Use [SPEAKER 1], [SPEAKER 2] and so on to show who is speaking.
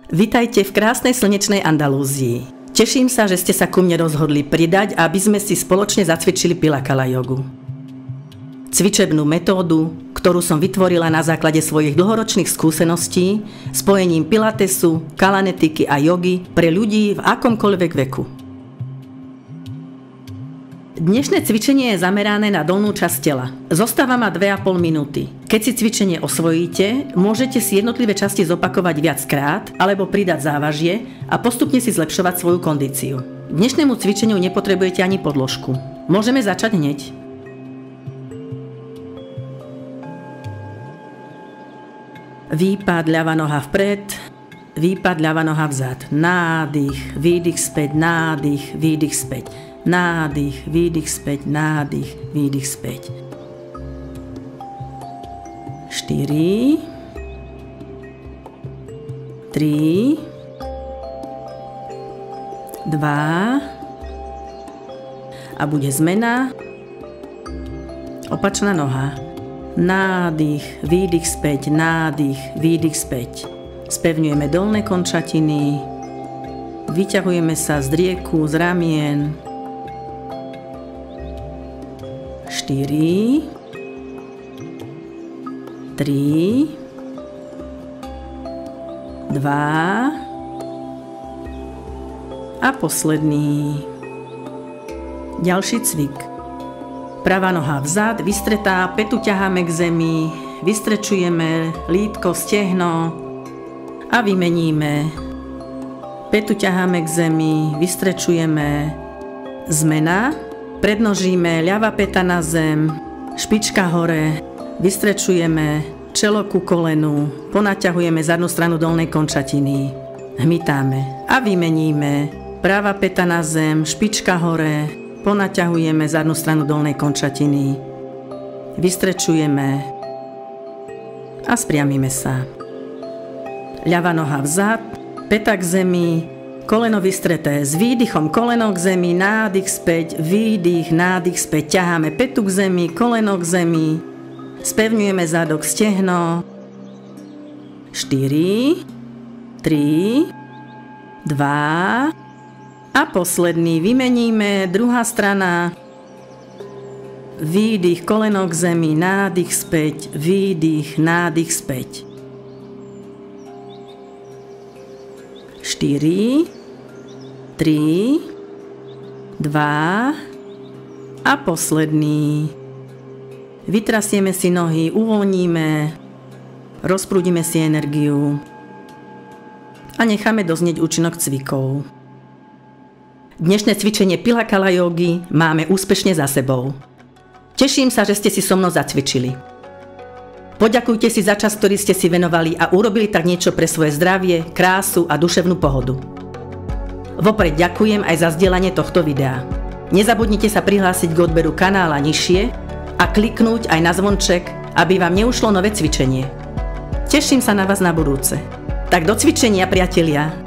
[SPEAKER 1] Vitajte v krásnej slnečnej Andalúzii. Teším sa, že ste sa ku mne rozhodli pridať, aby sme si spoločne zacvičili Pilakala jogu. Cvičebnú metódu, ktorú som vytvorila na základe svojich dlhoročných skúseností spojením pilatesu, kalanetiky a jogy pre ľudí v akomkoľvek veku. Dnešné cvičenie je zamerané na dolnú časť tela. Zostáva ma 2,5 minúty. Keď si cvičenie osvojíte, môžete si jednotlivé časti zopakovať viackrát alebo pridať závažie a postupne si zlepšovať svoju kondíciu. K dnešnému cvičeniu nepotrebujete ani podložku. Môžeme začať hneď. Výpad, ľavá noha vpred, výpad, ľavá noha vzad. Nádych, výdych späť, nádych, výdych späť. Nádych, výdych späť, nádych, výdych späť. 4, 3, 2 a bude zmena. Opačná noha. Nádych, výdych späť, nádych, výdych späť. Spevňujeme dolné končatiny. Vyťahujeme sa z drieku, z ramien. 4, 3, 2 a posledný. Ďalší cvik. Pravá noha vzad, vystretá, pätu ťaháme k zemi, vystrečujeme lítko, stehno a vymeníme. Pätu ťaháme k zemi, vystrečujeme, zmena. Prednožíme, ľavá päta na zem, špička hore, vystrečujeme, čelo ku kolenu, ponaťahujeme zadnú stranu dolnej končatiny, hmytáme a vymeníme. Pravá päta na zem, špička hore, ponaťahujeme zadnú stranu dolnej končatiny, vystrečujeme a spriamime sa. Ľavá noha vzad, päta k zemi, koleno vystreté, s výdychom koleno k zemi, nádych späť, výdych, nádych späť, ťaháme pätu k zemi, koleno k zemi, spevňujeme zadok, stehno. 4, 3, 2 a posledný. Vymeníme, druhá strana. Výdych, koleno k zemi, nádych späť, výdych, nádych späť. 4, 3, 2 a posledný. Vytrasieme si nohy, uvoľníme, rozprúdime si energiu a necháme doznieť účinok cvikov. Dnešné cvičenie Pilakala jogy máme úspešne za sebou. Teším sa, že ste si so mnou zacvičili. Poďakujte si za čas, ktorý ste si venovali a urobili tak niečo pre svoje zdravie, krásu a duševnú pohodu. Vopred ďakujem aj za zdieľanie tohto videa. Nezabudnite sa prihlásiť k odberu kanála nižšie a kliknúť aj na zvonček, aby vám neušlo nové cvičenie. Teším sa na vás na budúce. Tak do cvičenia, priatelia!